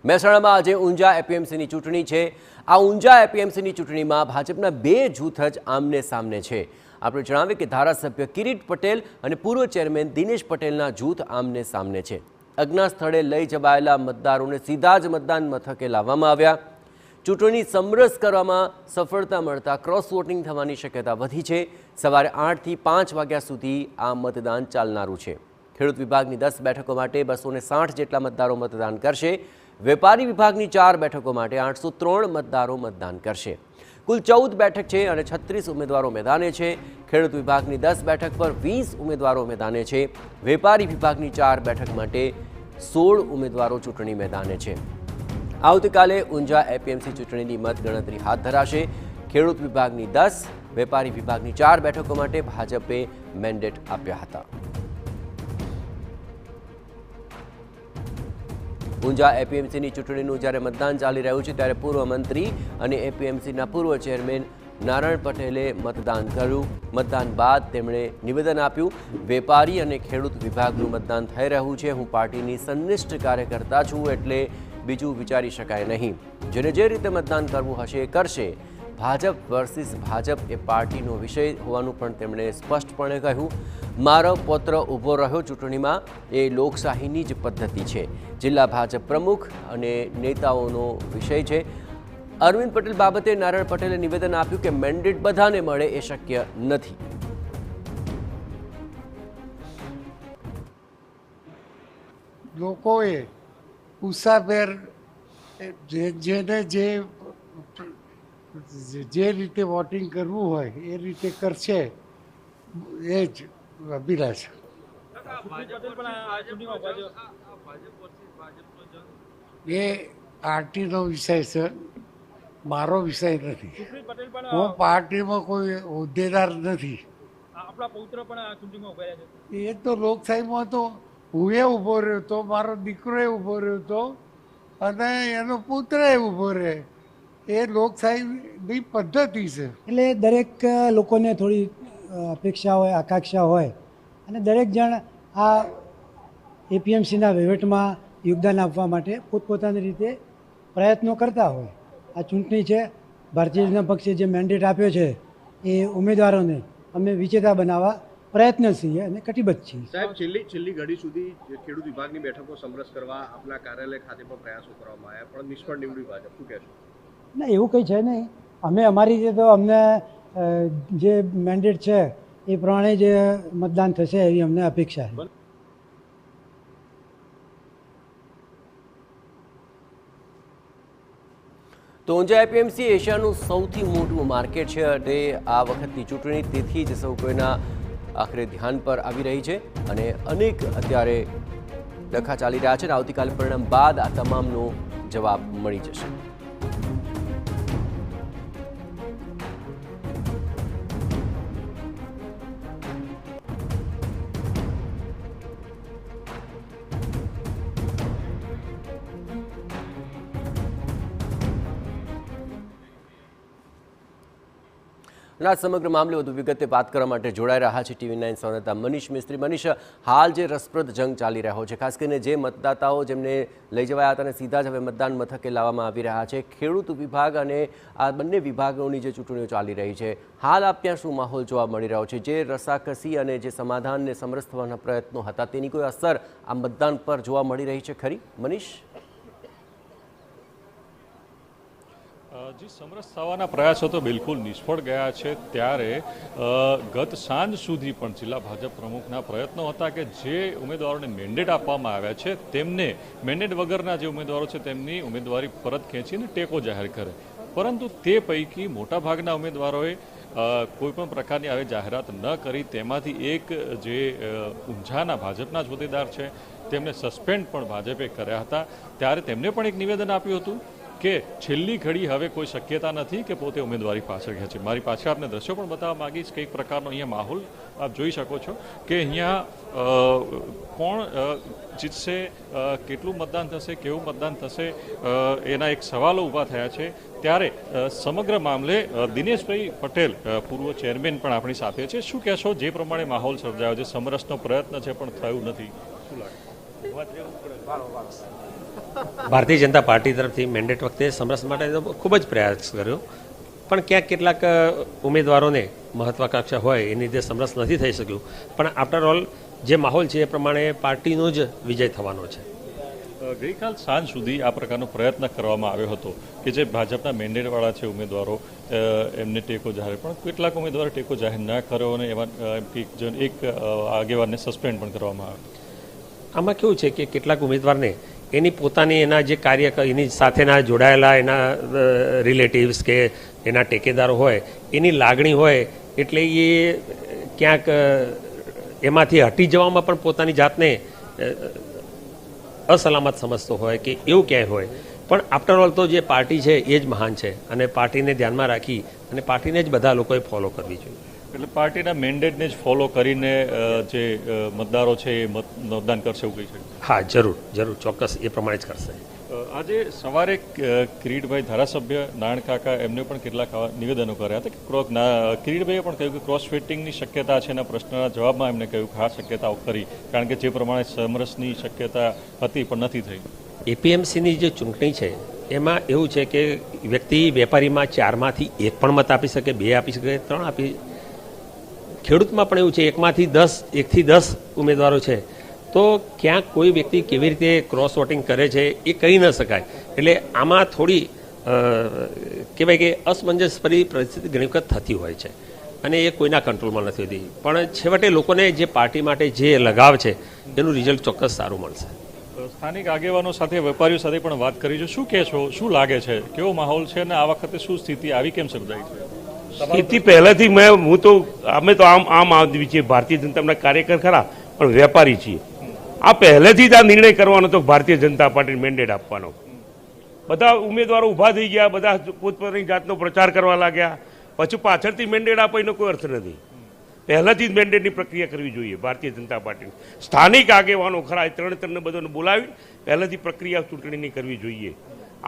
મહેસાણામાં આજે ઊંઝા એપીએમસીની ચૂંટણી છે। આ ઊંઝા એપીએમસીની ચૂંટણીમાં ભાજપના બે જૂથ જ આમને સામને છે। આપણે જણાવીએ કે ધારાસભ્ય કિરીટ પટેલ અને પૂર્વ ચેરમેન દિનેશ પટેલના જૂથ આમને સામને છે। અજ્ઞાત સ્થળે લઈ જવાયેલા મતદારોને સીધા જ મતદાન મથકે લાવવામાં આવ્યા। ચૂંટણી સમરસ કરવામાં સફળતા મળતા ક્રોસ વોટિંગ થવાની શક્યતા વધી છે। સવારે 8 થી 5 વાગ્યા સુધી આ મતદાન ચાલનારું છે। ખેડૂત વિભાગની 10 બેઠકો માટે 260 જેટલા મતદારો મતદાન કરશે। વેપારી વિભાગની 4 બેઠકો માટે 803 મતદારો મતદાન કરશે। કુલ 14 બેઠક છે અને 36 ઉમેદવારો મેદાને છે। ખેડૂત વિભાગની 10 બેઠક પર 20 ઉમેદવારો મેદાને છે। વેપારી વિભાગની 4 બેઠક માટે 16 ઉમેદવારો ચૂંટણી મેદાને છે। આવતીકાલે ઊંઝા એપીએમસી ચૂંટણીની મતગણતરી હાથ ધરાશે। ખેડૂત વિભાગની 10, વેપારી વિભાગની 4 બેઠકો માટે ભાજપે મેન્ડેટ આપ્યા હતા। ઊંઝા એપીએમસીની ચૂંટણીનું જ્યારે મતદાન ચાલી રહ્યું છે ત્યારે પૂર્વ મંત્રી અને એપીએમસીના પૂર્વ ચેરમેન નારાયણ પટેલે મતદાન કર્યું। મતદાન બાદ તેમણે નિવેદન આપ્યું, વેપારી અને ખેડૂત વિભાગનું મતદાન થઈ રહ્યું છે। હું પાર્ટીની સંનિષ્ઠ કાર્યકર્તા છું, એટલે બીજું વિચારી શકાય નહીં। જેને જે રીતે મતદાન કરવું હશે એ કરશે। ભાજપ વર્સિસ ભાજપ એ પાર્ટીનો વિષય હોવાનું પણ તેમણે સ્પષ્ટપણે કહ્યું। મારો પૌત્ર ઊભો રહ્યો ચૂંટણીમાં એ લોકશાહીની જ પદ્ધતિ છે। જિલ્લા ભાજપ પ્રમુખ અને નેતાઓનો વિષય છે। અરવિંદ પટેલ બાબતે નારાયણ પટેલે નિવેદન આપ્યું કે મેન્ડેટ બધાને મળે એ શક્ય નથી। લોકોએ ઉસાફેર જેને જે રીતે વોટિંગ કરવું હોય એ રીતે કરશે, એ જ અભિલાષ। એ પાર્ટીનો વિષય છે, મારો વિષય નથી। હું પાર્ટીમાં કોઈ હોદ્દેદાર નથી। એ તો લોકશાહીમાં તો હું એ ઊભો રહ્યો હતો, મારો દીકરો એ ઊભો રહ્યો હતો અને એનો પુત્ર એ ઊભો રહે। એ લોકશાહીની પદ્ધતિ છે। એટલે દરેક લોકોને થોડી અપેક્ષા હોય, આકાંક્ષા હોય અને દરેક જણ આ એપીએમસીના વહીવટમાં યોગદાન આપવા માટે પોતપોતાની રીતે પ્રયત્નો કરતા હોય। આ ચૂંટણી છે, ભારતીય જનતા પક્ષે જે મેન્ડેટ આપ્યો છે એ ઉમેદવારોને અમે વિજેતા બનાવવા પ્રયત્નશીલ અને કટિબદ્ધ છીએ। સાહેબ, છેલ્લી ઘડી સુધી ખેડૂત વિભાગની બેઠકો સમરસ કરવા આપના કાર્યાલય ખાતે પણ પ્રયાસો કરવામાં આવ્યા, પણ નિષ્ફળ નીવડ્યું ભાજપ। શું કહેશો? ના, એવું કંઈ છે નહીં। અમે અમારી રીતે તો અમને જે મેન્ડેટ છે એ પ્રમાણે જ મતદાન થશે એવી અમને અપેક્ષા છે। તો ઊંઝા એપીએમસી એશિયાનું સૌથી મોટું માર્કેટ છે અને આ વખતની ચૂંટણી તેથી જ સૌ કોઈના આખરે ધ્યાન પર આવી રહી છે અને અનેક અત્યારે ડખા ચાલી રહ્યા છે અને આવતીકાલે પરિણામ બાદ આ તમામનો જવાબ મળી જશે। આ સમગ્ર મામલે વધુ વિગતે વાત કરવા માટે જોડાઈ રહ્યા છે TV9 સંવાદદાતા મનીષ મિસ્ત્રી। મનીષ, હાલ જે રસપ્રદ જંગ ચાલી રહ્યો છે, ખાસ કરીને જે મતદાતાઓ જેમને લઈ જવાયા હતા અને સીધા જ હવે મતદાન મથકે લાવવામાં આવી રહ્યા છે, ખેડૂત વિભાગ અને આ બંને વિભાગોની જે ચૂંટણીઓ ચાલી રહી છે, હાલ આપ ત્યાં શું માહોલ જોવા મળી રહ્યો છે? જે રસાકસી અને જે સમાધાનને સમરસ થવાના પ્રયત્નો હતા તેની કોઈ અસર આ મતદાન પર જોવા મળી રહી છે ખરી, મનીષ? જી, સમરસ થવાના પ્રયાસો તો બિલકુલ નિષ્ફળ ગયા છે। ત્યારે ગત સાંજ સુધી પણ જિલ્લા ભાજપ પ્રમુખના પ્રયત્નો હતા કે જે ઉમેદવારોને મેન્ડેટ આપવામાં આવ્યા છે તેમને મેન્ડેટ વગરના જે ઉમેદવારો છે તેમની ઉમેદવારી પરત ખેંચીને ટેકો જાહેર કરે, પરંતુ તે પૈકી મોટાભાગના ઉમેદવારોએ કોઈપણ પ્રકારની આવી જાહેરાત ન કરી। તેમાંથી એક જે ઊંઝાના ભાજપના જ હોદ્દેદાર છે તેમને સસ્પેન્ડ પણ ભાજપે કર્યા હતા। ત્યારે તેમને પણ એક નિવેદન આપ્યું હતું કે છેલ્લી ઘડી હવે કોઈ શક્યતા નથી કે પોતે ઉમેદવારી પાછળ ખેંચે. મારી પાછળ આપને દ્રશ્યો પણ બતાવવા માંગીશ કે એક પ્રકારનો અહીંયા માહોલ આપ જોઈ શકો છો કે અહીંયા કોણ જીતશે, કેટલું મતદાન થશે, કેવું મતદાન થશે, એના એક સવાલો ઊભા થયા છે. ત્યારે સમગ્ર મામલે દિનેશભાઈ પટેલ પૂર્વ ચેરમેન પણ આપણી સાથે છે. શું કહેશો, જે પ્રમાણે માહોલ સર્જાયો છે, સમરસનો પ્રયત્ન છે પણ થયું નથી, શું લાગે? ભારતીય જનતા પાર્ટી તરફથી મેન્ડેટ વખતે સમરસ માટે ખૂબ જ પ્રયાસ કર્યો, પણ ક્યાંક કેટલાક ઉમેદવારોને મહત્વાકાંક્ષા હોય એની લીધે સમરસ નથી થઈ શક્યું. પણ આફ્ટર ઓલ જે માહોલ છે એ પ્રમાણે પાર્ટીનો જ વિજય થવાનો છે. ગઈકાલ સાંજ સુધી આ પ્રકારનો પ્રયત્ન કરવામાં આવ્યો હતો કે જે ભાજપના મેન્ડેટવાળા છે ઉમેદવારો એમને ટેકો જાહેર, પણ કેટલાક ઉમેદવારો ટેકો જાહેર ન કર્યો અને એમાં એક આગેવાનને સસ્પેન્ડ પણ કરવામાં આવ્યો. આમાં કેવું છે કે કેટલાક ઉમેદવારને એની પોતાની એના જે કાર્ય એની સાથેના જોડાયેલા એના રિલેટિવ્સ કે એના ટેકેદારો હોય એની લાગણી હોય એટલે એ ક્યાંક એમાંથી હટી જવામાં પણ પોતાની જાતને અસલામત સમજતો હોય કે એવું ક્યાંય હોય. પણ આફ્ટર ઓલ તો જે પાર્ટી છે એ જ મહાન છે અને પાર્ટીને ધ્યાનમાં રાખી અને પાર્ટીને જ બધા લોકોએ ફોલો કરવી જોઈએ. એટલે પાર્ટીના મેન્ડેટને જ ફોલો કરીને જે મતદારો છે એ મતદાન કરશે એવું કહી શકે? હા, જરૂર જરૂર, ચોક્કસ એ પ્રમાણે જ કરશે. આજે સવારે કિરીટભાઈ ધારાસભ્ય નારાયણ કાકા એમને પણ કેટલાક નિવેદનો કર્યા હતા કે કિરીટભાઈએ પણ કહ્યું કે ક્રોસ ફિટિંગની શક્યતા છે એના પ્રશ્નના જવાબમાં એમને કહ્યું કે આ શક્યતાઓ કરી, કારણ કે જે પ્રમાણે સમરસની શક્યતા હતી પણ નથી થઈ. એપીએમસીની જે ચૂંટણી છે એમાં એવું છે કે વ્યક્તિ વેપારીમાં 4માંથી 1 પણ મત આપી શકે, 2 આપી શકે, 3 આપી. ખેડૂતમાં પણ એવું છે 1માંથી 10 ઉમેદવારો છે, તો ક્યાંક કોઈ વ્યક્તિ કેવી રીતે ક્રોસ વોટિંગ કરે છે એ કહી ન શકાય. એટલે આમાં થોડી કહેવાય કે અસમંજસભરી પરિસ્થિતિ ઘણી વખત થતી હોય છે અને એ કોઈના કંટ્રોલમાં નથી હોતી. પણ છેવટે લોકોને જે પાર્ટી માટે જે લગાવ છે એનું રિઝલ્ટ ચોક્કસ સારું મળશે. સ્થાનિક આગેવાનો સાથે, વેપારીઓ સાથે પણ વાત કરી છે. શું કહે છો, શું લાગે છે, કેવો માહોલ છે અને આ વખતે શું સ્થિતિ આવી કેમ સર્જાઈ છે? સ્થિતિ પહેલાથી અમે તો આમ આદમી છીએ, ભારતીય જનતાના કાર્યકર ખરા પણ વેપારી છીએ. આ પહેલેથી જ આ નિર્ણય કરવાનો હતો ભારતીય જનતા પાર્ટીને મેન્ડેટ આપવાનો. બધા ઉમેદવારો ઊભા થઈ ગયા, બધા પોતપોતાની જાતનો પ્રચાર કરવા લાગ્યા, પછી પાછળથી મેન્ડેટ આપો એનો કોઈ અર્થ નથી. પહેલાથી જ મેન્ડેટની પ્રક્રિયા કરવી જોઈએ ભારતીય જનતા પાર્ટીને. સ્થાનિક આગેવાનો ખરા ત્રણને બધાને બોલાવી પહેલાથી પ્રક્રિયા ચૂંટણીની કરવી જોઈએ.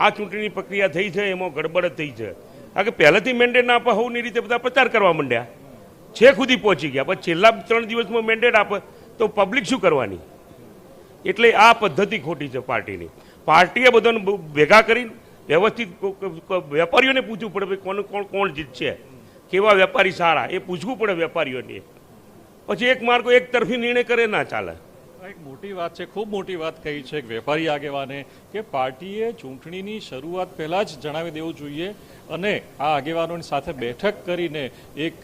આ ચૂંટણીની પ્રક્રિયા થઈ છે એમાં ગડબડ થઈ છે, કારણ કે પહેલાથી મેન્ડેટ ના આપે હોવની રીતે બધા પ્રચાર કરવા માંડ્યા, છેક સુધી પહોંચી ગયા, પછી છેલ્લા 3 દિવસમાં મેન્ડેટ આપે તો પબ્લિક શું કરવાની? એટલે આ પદ્ધતિ ખોટી છે પાર્ટીની. પાર્ટીએ બધાને ભેગા કરીને વ્યવસ્થિત વેપારીઓને પૂછવું પડે કોણ જીતશે, કેવા વેપારી સારા, એ પૂછવું પડે વેપારીઓને. પછી એક માર્ગો એક તરફી નિર્ણય કરે ના ચાલે. એક મોટી વાત છે, ખૂબ મોટી વાત કહી છે વેપારી આગેવાને કે પાર્ટીએ ચૂંટણીની શરૂઆત પહેલાં જ જણાવી દેવું જોઈએ અને આ આગેવાનોની સાથે બેઠક કરીને એક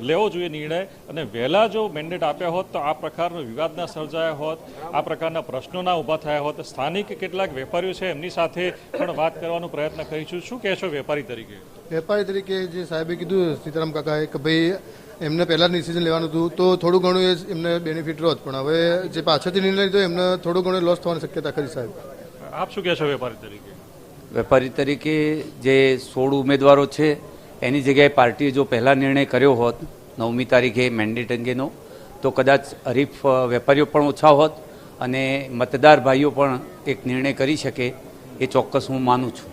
લેવો જોઈએ નિર્ણય, અને વહેલા જો મેન્ડેટ આપ્યા હોત તો આ પ્રકારનો વિવાદ ના સર્જાયા હોત, આ પ્રકારના પ્રશ્નો ના ઊભા થયા હોત. સ્થાનિક કેટલાક વેપારીઓ છે એમની સાથે પણ વાત કરવાનો પ્રયત્ન કરીશું. શું કહેશો વેપારી તરીકે? વેપારી તરીકે જે સાહેબે કીધું સીતારામ કાકાએ કે ભાઈ એમને પહેલાં ડિસિઝન લેવાનું હતું તો થોડું ઘણું એ એમને બેનિફિટ રહો, પણ હવે જે પાછળથી નિર્ણય લીધો એમને થોડું ઘણું લોસ થવાની શક્યતા ખરી સાહેબ. આપ શું કહેશો વેપારી તરીકે? વેપારી તરીકે જે 16 ઉમેદવારો છે એની જગ્યાએ પાર્ટીએ જો પહેલાં નિર્ણય કર્યો હોત 9મી તારીખે મેન્ડેટ અંગેનો, તો કદાચ હરીફ વેપારીઓ પણ ઓછા હોત અને મતદાર ભાઈઓ પણ એક નિર્ણય કરી શકે, એ ચોક્કસ હું માનું છું.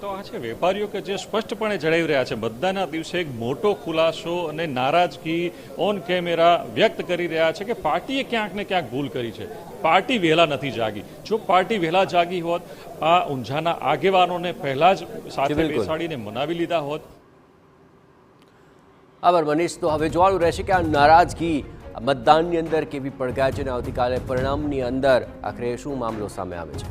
તો આ છે વેપારીઓ કે જે સ્પષ્ટપણે જણાવી રહ્યા છે બધાના દિવસે એક મોટો ખુલાસો અને નારાજગી ઓન કેમેરા વ્યક્ત કરી રહ્યા છે કે પાર્ટીએ ક્યાંક ને ક્યાંક ભૂલ કરી છે, પાર્ટી વહેલા નથી જાગી. જો પાર્ટી વહેલા જાગી હોત, આ ઊંઝાના આગેવાનોને પહેલા જ સાથે બેસાડીને મનાવી લીધા હોત. આભાર મનીષ. તો હવે જોવાનું રહેશે કે આ નારાજગી મતદાનની અંદર કેવી પડઘાય છે અને આવતીકાલે પરિણામની અંદર આખરે શું મામલો સામે આવે છે.